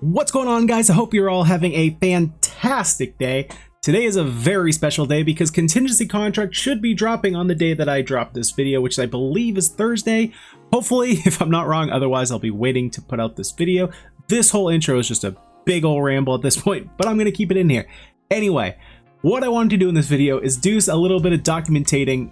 What's going on, guys? I hope you're all having a fantastic day. Today is a very special day because Contingency Contract should be dropping on the day that I drop this video, which I believe is Thursday. Hopefully, if I'm not wrong, otherwise I'll be waiting to put out this video. This whole intro is just a big old ramble at this point, but I'm going to keep it in here. Anyway, what I wanted to do in this video is do a little bit of documenting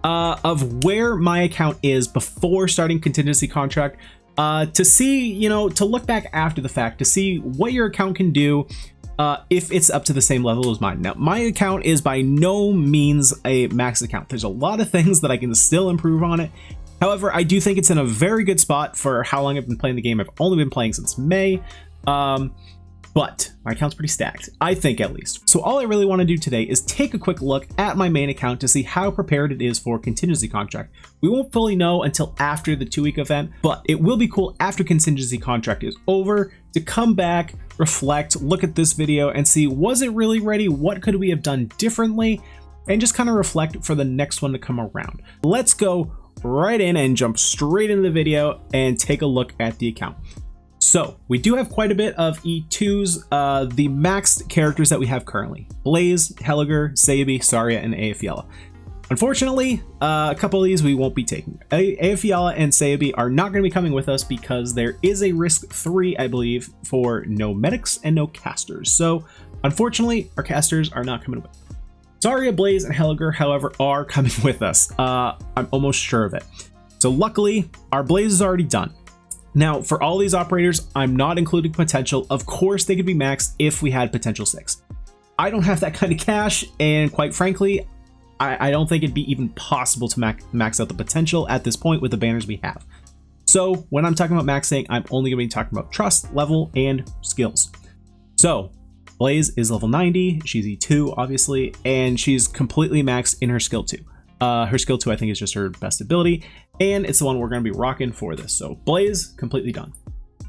of where my account is before starting Contingency Contract. To see, to look back after the fact, to see what your account can do if it's up to the same level as mine. Now, my account is by no means a max account. There's a lot of things that I can still improve on it. However, I do think it's in a very good spot for how long I've been playing the game. I've only been playing since May, but my account's pretty stacked, I think, at least. So all I really want to do today is take a quick look at my main account to see how prepared it is for Contingency Contract. We won't fully know until after the 2-week event, but it will be cool after Contingency Contract is over to come back, reflect, look at this video and see, was it really ready? What could we have done differently? And just kind of reflect for the next one to come around. Let's go right in and jump straight into the video and take a look at the account. So we do have quite a bit of E2s, the maxed characters that we have currently: Blaze, HEYYYO, HEYYYO, Zarya, and HEYYYO. Unfortunately, a couple of these we won't be taking. HEYYYO and HEYYYO are not going to be coming with us because there is a risk 3, I believe, for no medics and no casters. So unfortunately, our casters are not coming with. Zarya, Blaze, and HEYYYO, however, are coming with us. I'm almost sure of it. So luckily, our Blaze is already done. Now, for all these operators, I'm not including potential. Of course, they could be maxed if we had potential 6. I don't have that kind of cash, and quite frankly, I don't think it'd be even possible to max out the potential at this point with the banners we have. So when I'm talking about maxing, I'm only going to be talking about trust, level, and skills. So Blaze is level 90. She's E2, obviously, and she's completely maxed in her skill 2. Her skill 2, I think, is just her best ability, and it's the one we're going to be rocking for this. So Blaze, completely done.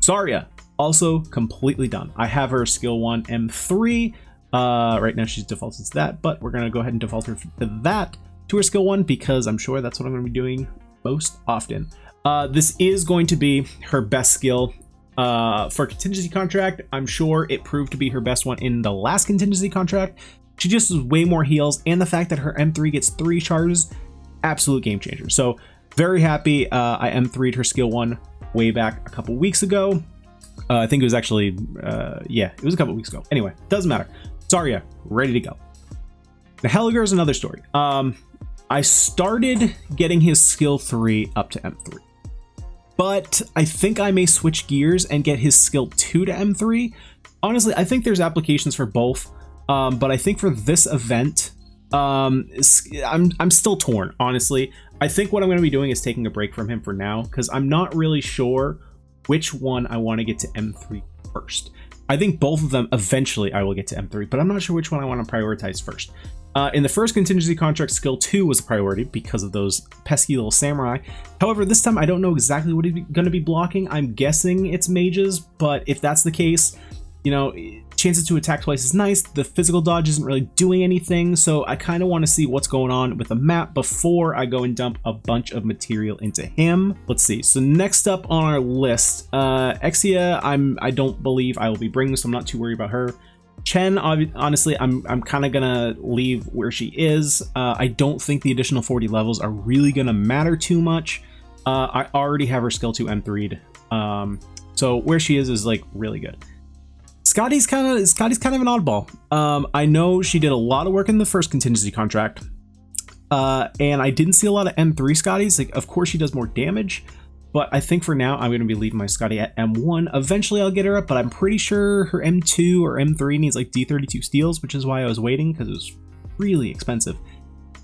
Zarya, also completely done. I have her skill 1 M3. Right now she's defaulted to that, but we're going to go ahead and default her to her skill 1 because I'm sure that's what I'm going to be doing most often. This is going to be her best skill for Contingency Contract. I'm sure it proved to be her best one in the last Contingency Contract. She just has way more heals, and the fact that her M3 gets 3 charges, absolute game changer. So very happy. I M3'd her skill 1 way back a couple weeks ago. I think it was actually, yeah, it was a couple weeks ago. Anyway, doesn't matter. Zarya, ready to go. The HEYYYO is another story. I started getting his skill 3 up to M3, but I think I may switch gears and get his skill 2 to M3. Honestly, I think there's applications for both. But I think for this event, I'm still torn, honestly. I think what I'm going to be doing is taking a break from him for now, because I'm not really sure which one I want to get to M3 first. I think both of them eventually I will get to M3, but I'm not sure which one I want to prioritize first. In the first Contingency Contract, skill 2 was a priority because of those pesky little samurai. However, this time I don't know exactly what he's going to be blocking. I'm guessing it's mages, but if that's the case, chances to attack twice is nice. The physical dodge isn't really doing anything, so I kind of want to see what's going on with the map before I go and dump a bunch of material into him. Let's see. So next up on our list, HEYYYO, I don't believe I will be bringing, so I'm not too worried about her. Chen, honestly, I'm kind of gonna leave where she is. I don't think the additional 40 levels are really gonna matter too much. I already have her skill 2 M3'd, so where she is like really good. Scotty's kind of an oddball. I know she did a lot of work in the first Contingency Contract, and I didn't see a lot of M3 Scotties. Like, of course she does more damage, but I think for now I'm going to be leaving my Scotty at M1. Eventually I'll get her up, but I'm pretty sure her M2 or M3 needs like D32 steals, which is why I was waiting, because it was really expensive,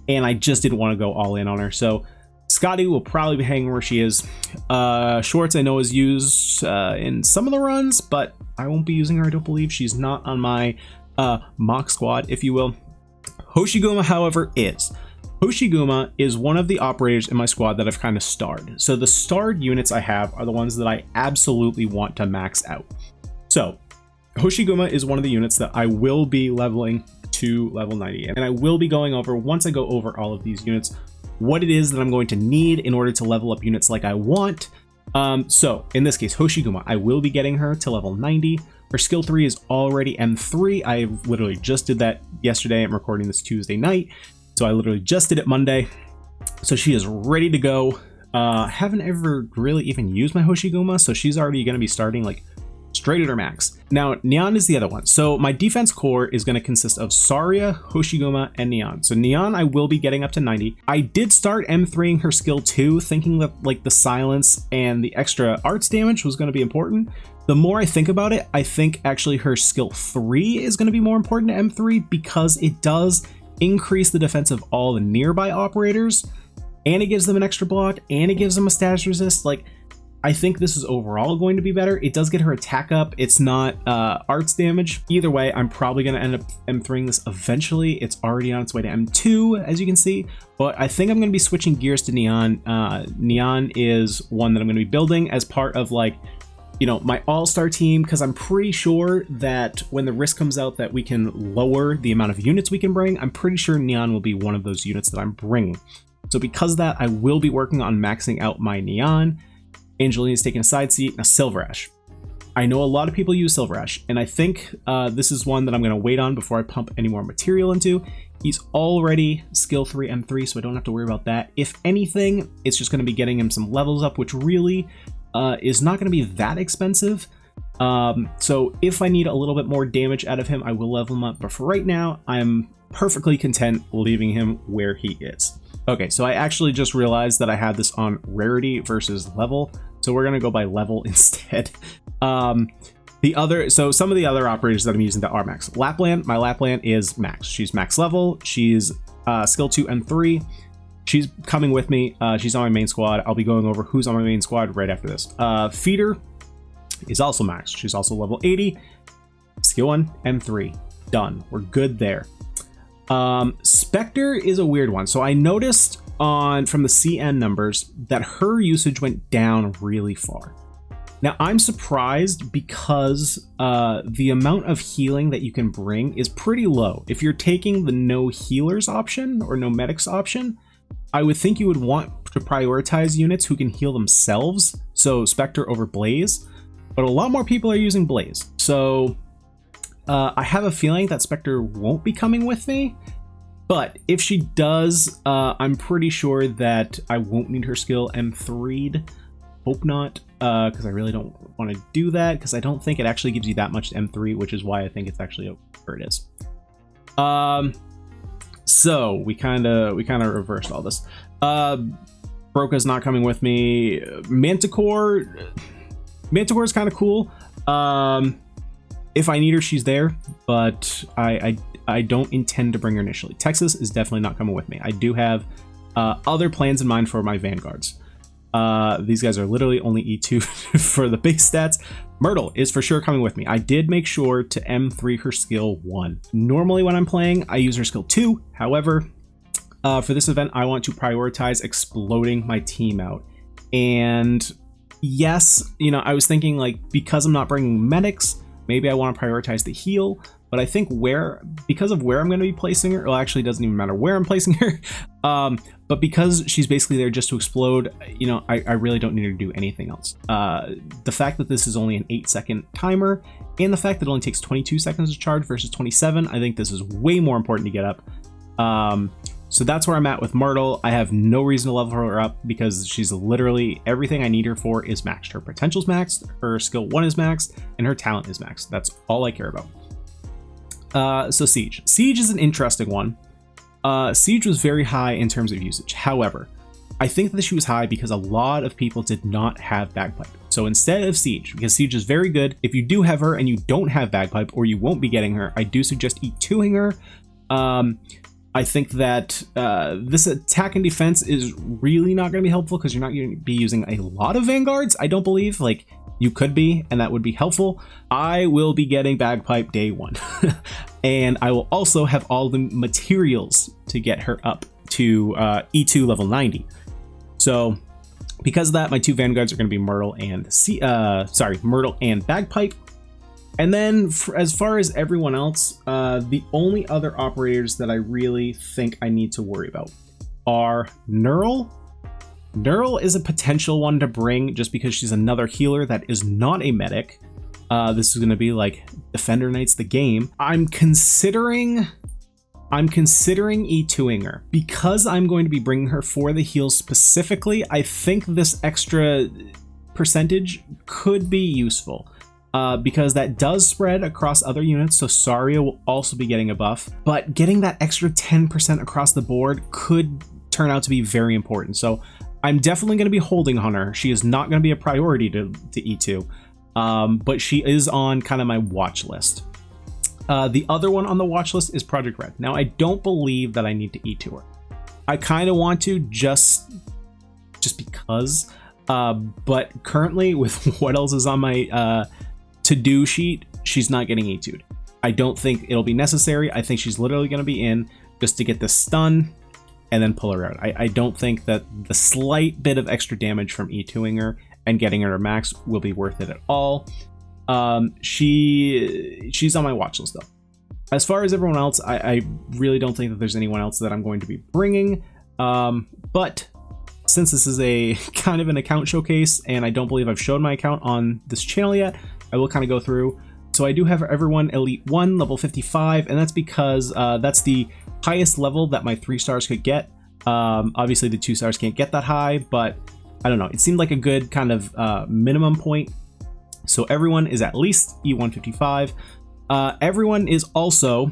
and I just didn't want to go all in on her. So Scotty will probably be hanging where she is. Schwartz I know is used in some of the runs, but I won't be using her. I don't believe she's not on my mock squad, if you will. Hoshiguma, however, is. Hoshiguma is one of the operators in my squad that I've kind of starred. So the starred units I have are the ones that I absolutely want to max out. So Hoshiguma is one of the units that I will be leveling to level 90, and I will be going over, once I go over all of these units, what it is that I'm going to need in order to level up units like I want, So in this case, Hoshiguma, I will be getting her to level 90. Her skill 3 is already M3. I literally just did that yesterday. I'm recording this Tuesday night, so I literally just did it Monday. So she is ready to go. Haven't ever really even used my Hoshiguma, so she's already going to be starting like straight at her max. Now, Neon is the other one. So my defense core is going to consist of Saria, Hoshiguma, and Neon. So Neon, I will be getting up to 90. I did start M3ing her skill 2, thinking that like the silence and the extra arts damage was going to be important. The more I think about it, I think actually her skill 3 is going to be more important to M3 because it does increase the defense of all the nearby operators, and it gives them an extra block, and it gives them a status resist. Like, I think this is overall going to be better. It does get her attack up. It's not arts damage. Either way, I'm probably going to end up M3ing this eventually. It's already on its way to M2, as you can see. But I think I'm going to be switching gears to Neon. Neon is one that I'm going to be building as part of, like, you know, my all-star team, because I'm pretty sure that when the risk comes out that we can lower the amount of units we can bring, I'm pretty sure Neon will be one of those units that I'm bringing. So because of that, I will be working on maxing out my Neon. Angelina's taking a side seat. Now, Silver Ash. I know a lot of people use Silver Ash, and I think this is one that I'm going to wait on before I pump any more material into. He's already skill 3 M3, so I don't have to worry about that. If anything, it's just going to be getting him some levels up, which really is not going to be that expensive. So if I need a little bit more damage out of him, I will level him up. But for right now, I'm perfectly content leaving him where he is. Okay, so I actually just realized that I had this on rarity versus level, so we're gonna go by level instead. Some of the other operators that I'm using that are max. Lapland, my Lapland is max. She's max level. She's skill 2 and 3. She's coming with me. She's on my main squad. I'll be going over who's on my main squad right after this. Feeder is also max. She's also level 80. Skill 1 M3. Done. We're good there. Spectre is a weird one. So I noticed from the CN numbers that her usage went down really far. Now I'm surprised because the amount of healing that you can bring is pretty low. If you're taking the no healers option or no medics option, I would think you would want to prioritize units who can heal themselves. So Spectre over Blaze, but a lot more people are using Blaze. So I have a feeling that Spectre won't be coming with me, but if she does, I'm pretty sure that I won't need her skill M3'd. Hope not, because I really don't want to do that, because I don't think it actually gives you that much M3, which is why I think it's actually where it is. So we kind of reversed all this. Broca's not coming with me. Manticore is kind of cool. If I need her, she's there, but I don't intend to bring her initially. Texas is definitely not coming with me. I do have other plans in mind for my Vanguards. These guys are literally only E2 for the base stats. Myrtle is for sure coming with me. I did make sure to M3 her skill 1. Normally when I'm playing, I use her skill 2. However, for this event, I want to prioritize exploding my team out. And yes, you know, I was thinking, like, because I'm not bringing medics, maybe I want to prioritize the heal, but I think because of where I'm going to be placing her, well, actually it doesn't even matter where I'm placing her, but because she's basically there just to explode, you know, I really don't need her to do anything else. The fact that this is only an 8-second timer, and the fact that it only takes 22 seconds to charge versus 27, I think this is way more important to get up. So that's where I'm at with Myrtle. I have no reason to level her up because she's literally everything I need her for is maxed. Her potential's maxed, her skill 1 is maxed, and her talent is maxed. That's all I care about. So Siege. Siege is an interesting one. Siege was very high in terms of usage. However, I think that she was high because a lot of people did not have Bagpipe. So instead of Siege, because Siege is very good, if you do have her and you don't have Bagpipe or you won't be getting her, I do suggest E2ing her. I think that this attack and defense is really not going to be helpful because you're not going to be using a lot of Vanguards, I don't believe. Like, you could be, and that would be helpful. I will be getting Bagpipe day 1. And I will also have all the materials to get her up to E2 level 90. So because of that, my 2 Vanguards are going to be Myrtle and Bagpipe. And then as far as everyone else, the only other operators that I really think I need to worry about are Neural Neural is a potential one to bring just because she's another healer that is not a medic. This is going to be like Defender Knights the game. I'm considering E2ing her because I'm going to be bringing her for the heals specifically. I think this extra percentage could be useful because that does spread across other units. So Saria will also be getting a buff, but getting that extra 10% across the board could turn out to be very important. So I'm definitely going to be holding on her. She is not going to be a priority to E2, but she is on kind of my watch list. The other one on the watch list is Project Red. Now, I don't believe that I need to E2 her. I kind of want to just because, but currently with what else is on my to-do sheet, she's not getting E2'd. I don't think it'll be necessary. I think she's literally going to be in just to get the stun and then pull her out. I don't think that the slight bit of extra damage from E2ing her and getting her max will be worth it at all. She's on my watch list though. As far as everyone else, I really don't think that there's anyone else that I'm going to be bringing. But since this is a kind of an account showcase and I don't believe I've showed my account on this channel yet, I will kind of go through. So I do have everyone Elite 1, level 55, and that's because that's the highest level that my 3 stars could get. Obviously the 2 stars can't get that high, but I don't know. It seemed like a good kind of minimum point. So everyone is at least E155. Everyone is also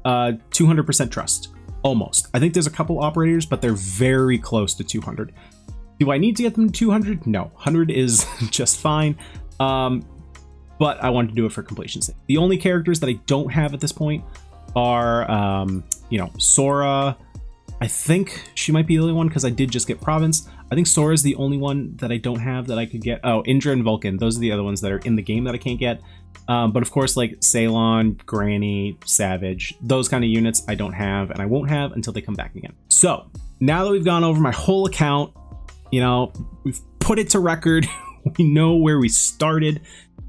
200% trust, almost. I think there's a couple operators, but they're very close to 200. Do I need to get them to 200? No, 100 is just fine. But I want to do it for completion's sake. The only characters that I don't have at this point are, Sora. I think she might be the only one because I did just get Province. I think Sora is the only one that I don't have that I could get. Oh, Indra and Vulcan. Those are the other ones that are in the game that I can't get. But of course, like Ceylon, Granny, Savage, those kind of units I don't have and I won't have until they come back again. So now that we've gone over my whole account, we've put it to record. We know where we started.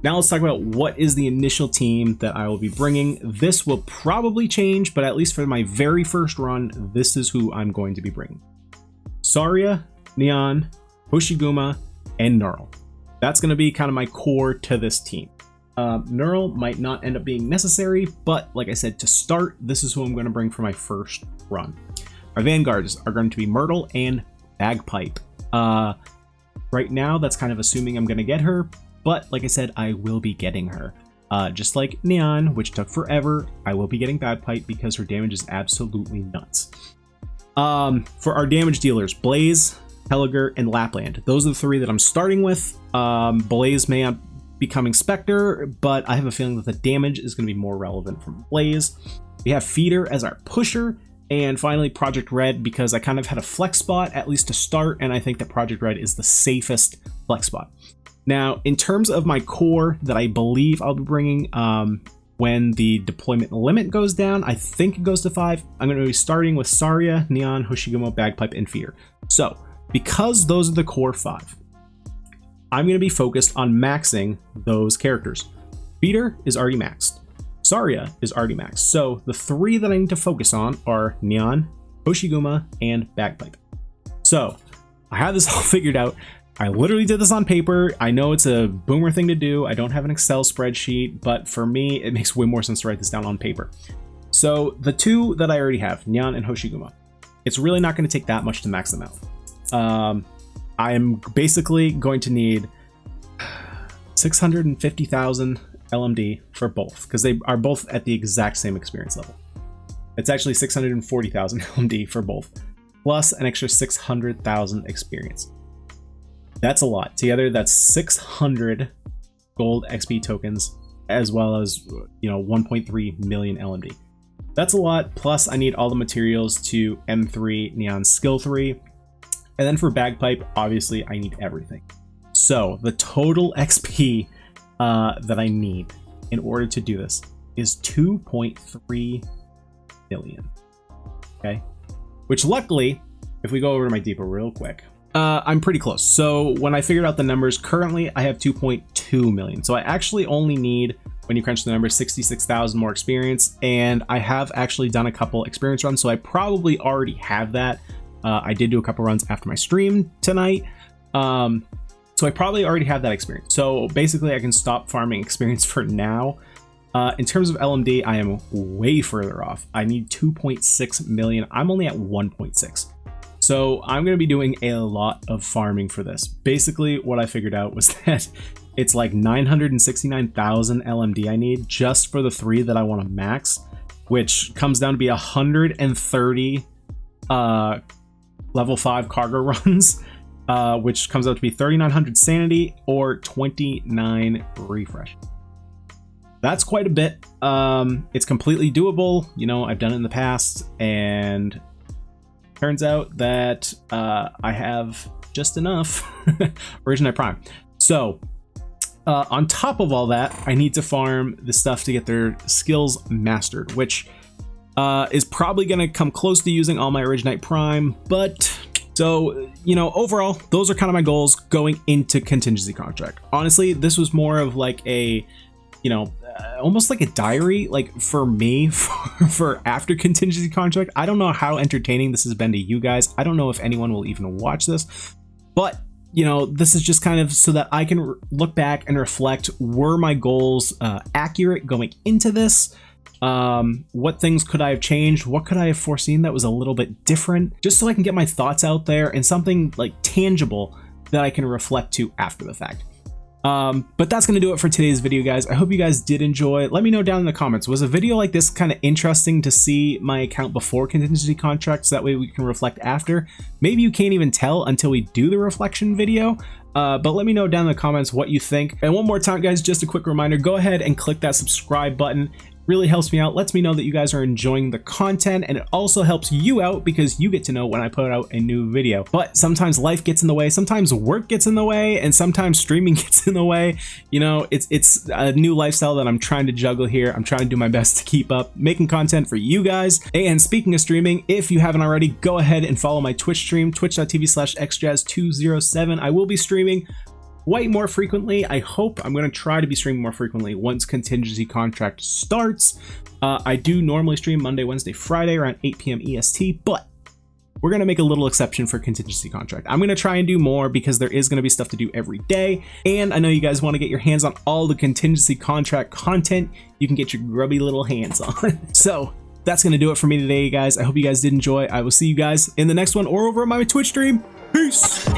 Now let's talk about what is the initial team that I will be bringing. This will probably change, but at least for my very first run, this is who I'm going to be bringing. Saria, Neon, Hoshiguma, and Neural. That's going to be kind of my core to this team. Neural might not end up being necessary, but like I said, to start, this is who I'm going to bring for my first run. Our vanguards are going to be Myrtle and Bagpipe. Right now, that's kind of assuming I'm going to get her, but like I said, I will be getting her. Just like Neon, which took forever, I will be getting Bagpipe because her damage is absolutely nuts. For our damage dealers, Blaze, Helliger, and Lapland. Those are the 3 that I'm starting with. Blaze may not be coming Spectre, but I have a feeling that the damage is going to be more relevant from Blaze. We have Feeder as our pusher, and finally Project Red because I kind of had a flex spot, at least to start, and I think that Project Red is the safest flex spot. Now, in terms of my core that I believe I'll be bringing when the deployment limit goes down, I think it goes to 5. I'm going to be starting with Saria, Neon, Hoshiguma, Bagpipe, and Fear. So, because those are the core 5, I'm going to be focused on maxing those characters. Feeder is already maxed. Saria is already maxed. So, the 3 that I need to focus on are Neon, Hoshiguma, and Bagpipe. So, I have this all figured out. I literally did this on paper. I know it's a boomer thing to do. I don't have an Excel spreadsheet, but for me, it makes way more sense to write this down on paper. So the 2 that I already have, Neon and Hoshiguma, it's really not going to take that much to max them out. I'm basically going to need 650,000 LMD for both because they are both at the exact same experience level. It's actually 640,000 LMD for both, plus an extra 600,000 experience. That's a lot. Together, that's 600 gold XP tokens, as well as 1.3 million LMD. That's a lot. Plus, I need all the materials to M3 Neon Skill 3, and then for Bagpipe, obviously, I need everything. So the total XP that I need in order to do this is 2.3 million. Okay, which luckily, if we go over to my depot real quick. I'm pretty close. So when I figured out the numbers, currently I have 2.2 million. So I actually only need, when you crunch the numbers, 66,000 more experience. And I have actually done a couple experience runs, so I probably already have that. I did do a couple runs after my stream tonight. So I probably already have that experience. So basically I can stop farming experience for now. In terms of LMD, I am way further off. I need 2.6 million. I'm only at 1.6. So I'm going to be doing a lot of farming for this. Basically what I figured out was that it's like 969,000 LMD I need just for the 3 that I want to max, which comes down to be 130 level 5 cargo runs. Which comes out to be 3,900 sanity or 29 refresh. That's quite a bit. It's completely doable. You know, I've done it in the past, and turns out that I have just enough Originite Prime. So on top of all that, I need to farm the stuff to get their skills mastered, which is probably going to come close to using all my Originite Prime, but so, you know, overall, those are kind of my goals going into Contingency Contract. Honestly, this was more of like a, you know, almost like a diary, like for me, for after Contingency Contract. I don't know how entertaining this has been to you guys. I don't know if anyone will even watch this, but, you know, this is just kind of so that I can look back and reflect, were my goals accurate going into this? What things could I have changed? What could I have foreseen that was a little bit different? Just so I can get my thoughts out there and something like tangible that I can reflect to after the fact. But that's going to do it for today's video, guys. I hope you guys did enjoy. Let me know down in the comments. Was a video like this kind of interesting to see my account before Contingency Contracts? That way we can reflect after. Maybe you can't even tell until we do the reflection video. But let me know down in the comments what you think. And one more time, guys, just a quick reminder, go ahead and click that subscribe button. Really helps me out, lets me know that you guys are enjoying the content, and it also helps you out because you get to know when I put out a new video. But sometimes life gets in the way, sometimes work gets in the way, and sometimes streaming gets in the way. You know, it's a new lifestyle that I'm trying to juggle here. I'm trying to do my best to keep up making content for you guys. And speaking of streaming, if you haven't already, go ahead and follow my Twitch stream, twitch.tv/xjazz207. I will be streaming way more frequently. I hope. I'm going to try to be streaming more frequently once Contingency Contract starts. I do normally stream Monday, Wednesday, Friday around 8 p.m. EST, but we're going to make a little exception for Contingency Contract. I'm going to try and do more because there is going to be stuff to do every day, and I know you guys want to get your hands on all the Contingency Contract content you can get your grubby little hands on. So that's going to do it for me today, guys. I hope you guys did enjoy. I will see you guys in the next one or over on my Twitch stream. Peace!